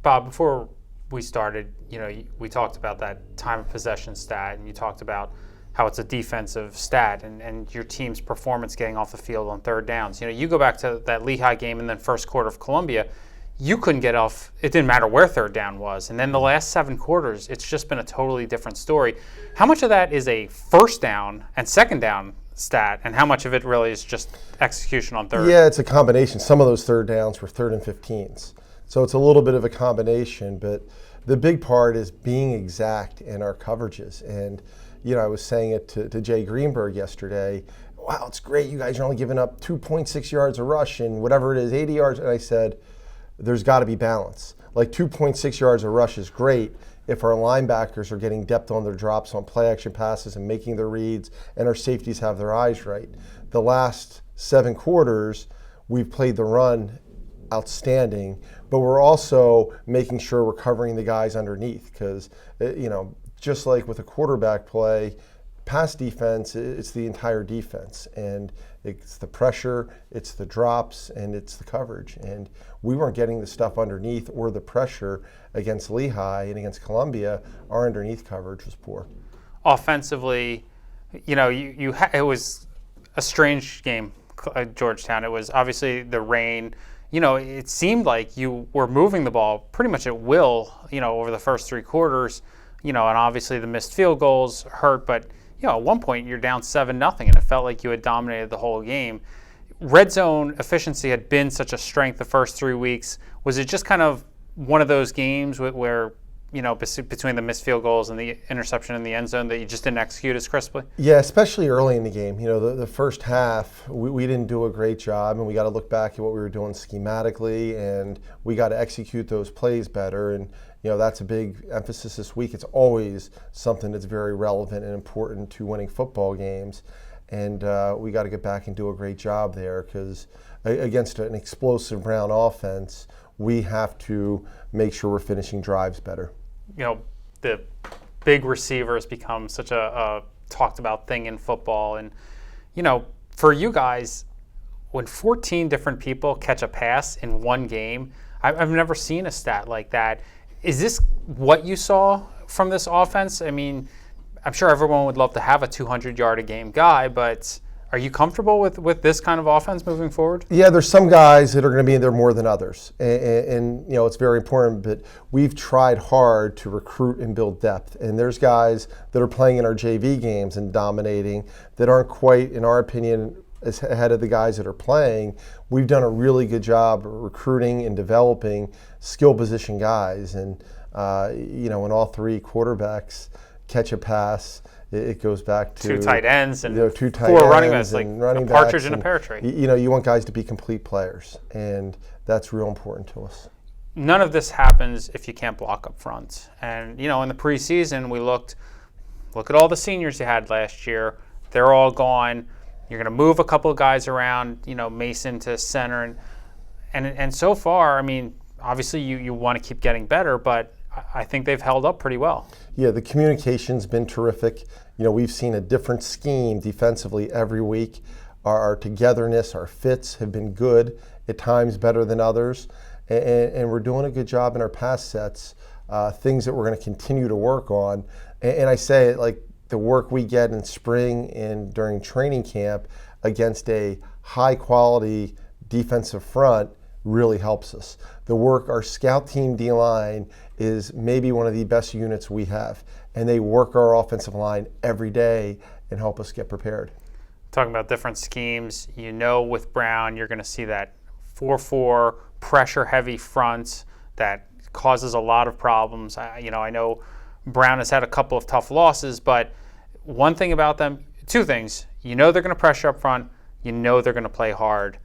Bob, before we started, we talked about that time of possession stat, and you talked about how it's a defensive stat and your team's performance getting off the field on third downs. You go back to that Lehigh game and then first quarter of Columbia, you couldn't get off. It didn't matter where third down was. And then the last 7 quarters, it's just been a totally different story. How much of that is a first down and second down stat, and how much of it really is just execution on third? Yeah, it's a combination. Some of those third downs were 3rd and 15s. So it's a little bit of a combination, but the big part is being exact in our coverages. And, I was saying it to Jay Greenberg yesterday. Wow, it's great. You guys are only giving up 2.6 yards a rush and whatever it is, 80 yards. And I said, there's got to be balance. Like 2.6 yards a rush is great if our linebackers are getting depth on their drops on play action passes and making their reads and our safeties have their eyes right. The last 7 quarters, we've played the run outstanding, but we're also making sure we're covering the guys underneath because, just like with a quarterback play, pass defense, it's the entire defense. And it's the pressure, it's the drops, and it's the coverage. And we weren't getting the stuff underneath or the pressure against Lehigh and against Columbia. Our underneath coverage was poor. Offensively, it was a strange game, Georgetown. It was obviously the rain. It seemed like you were moving the ball pretty much at will, over the first 3 quarters, and obviously the missed field goals hurt, but, at one point you're down 7-0 and it felt like you had dominated the whole game. Red zone efficiency had been such a strength the first 3 weeks. Was it just kind of one of those games where, between the missed field goals and the interception in the end zone that you just didn't execute as crisply? Yeah, especially early in the game. The first half, we didn't do a great job, and we got to look back at what we were doing schematically, and we got to execute those plays better. And, that's a big emphasis this week. It's always something that's very relevant and important to winning football games. And we got to get back and do a great job there because against an explosive Brown offense, we have to make sure we're finishing drives better. The big receivers become such a talked about thing in football. And, for you guys, when 14 different people catch a pass in one game, I've never seen a stat like that. Is this what you saw from this offense? I mean, I'm sure everyone would love to have a 200-yard-a-game guy, but are you comfortable with this kind of offense moving forward? Yeah, there's some guys that are going to be in there more than others. And it's very important, but we've tried hard to recruit and build depth. And there's guys that are playing in our JV games and dominating that aren't quite, in our opinion, as ahead of the guys that are playing. We've done a really good job recruiting and developing skill position guys. And, when all 3 quarterbacks catch a pass, it goes back to 2 tight ends and 2 tight 4 ends running backs, like running a partridge backs in a pear tree. You want guys to be complete players, and that's real important to us. None of this happens if you can't block up front. And, in the preseason, we look at all the seniors you had last year. They're all gone. You're going to move a couple of guys around, Mason to center. And so far, I mean, obviously you want to keep getting better, but I think they've held up pretty well. Yeah, the communication's been terrific. We've seen a different scheme defensively every week. Our togetherness, our fits have been good, at times better than others. And we're doing a good job in our pass sets, things that we're going to continue to work on. And I say it like the work we get in spring and during training camp against a high-quality defensive front really helps us. The work, our scout team D-line is maybe one of the best units we have, and they work our offensive line every day and help us get prepared. Talking about different schemes, with Brown, you're going to see that 4-4 pressure-heavy front that causes a lot of problems. I know Brown has had a couple of tough losses, but one thing about them, 2 things. They're going to pressure up front. They're going to play hard.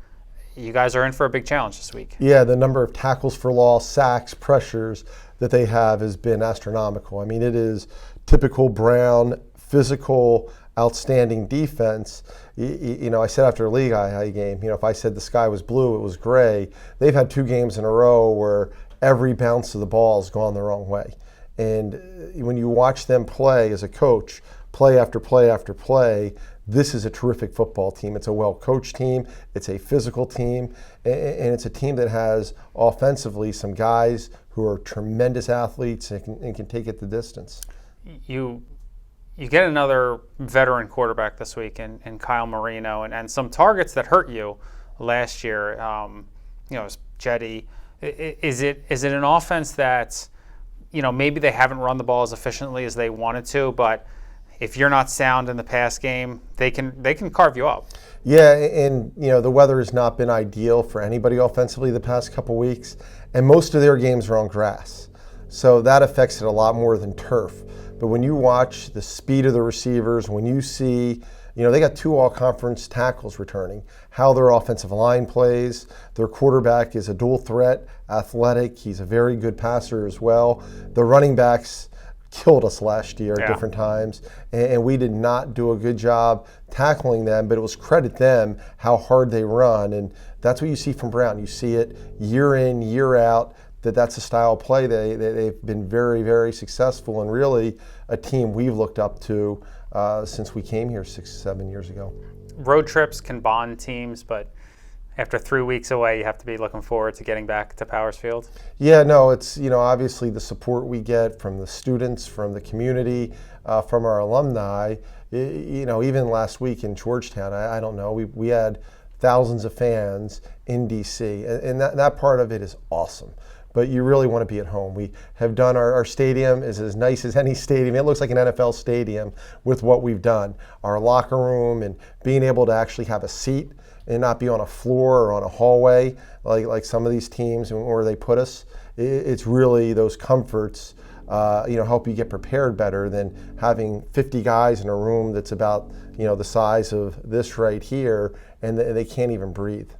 You guys are in for a big challenge this week. Yeah, the number of tackles for loss, sacks, pressures that they have has been astronomical. I mean, it is typical Brown, physical, outstanding defense. I said after a Lehigh game, if I said the sky was blue, it was gray. They've had 2 games in a row where every bounce of the ball has gone the wrong way. And when you watch them play as a coach, play after play after play, this is a terrific football team. It's a well-coached team. It's a physical team. And it's a team that has offensively some guys who are tremendous athletes and can take it the distance. You get another veteran quarterback this week in Kyle Marino, and some targets that hurt you last year. Jetty. Is it an offense that, maybe they haven't run the ball as efficiently as they wanted to, but if you're not sound in the pass game, they can carve you up. Yeah, and the weather has not been ideal for anybody offensively the past couple weeks, and most of their games are on grass, so that affects it a lot more than turf. But when you watch the speed of the receivers, when you see, they got 2 all-conference tackles returning, how their offensive line plays, their quarterback is a dual threat, athletic, he's a very good passer as well. The running backs killed us last year at different times, and we did not do a good job tackling them, but it was credit them how hard they run, and that's what you see from Brown. You see it year in, year out, that's a style of play. They've been very, very successful, and really a team we've looked up to since we came here 6-7 years ago. Road trips can bond teams, but after 3 weeks away, you have to be looking forward to getting back to Powers Field. Yeah, no, it's obviously the support we get from the students, from the community, from our alumni. Even last week in Georgetown, I don't know, we had thousands of fans in DC, and that part of it is awesome. But you really want to be at home. We have done our stadium is as nice as any stadium. It looks like an NFL stadium with what we've done. Our locker room and being able to actually have a seat and not be on a floor or on a hallway like some of these teams where they put us. It's really those comforts help you get prepared better than having 50 guys in a room that's about the size of this right here, and they can't even breathe.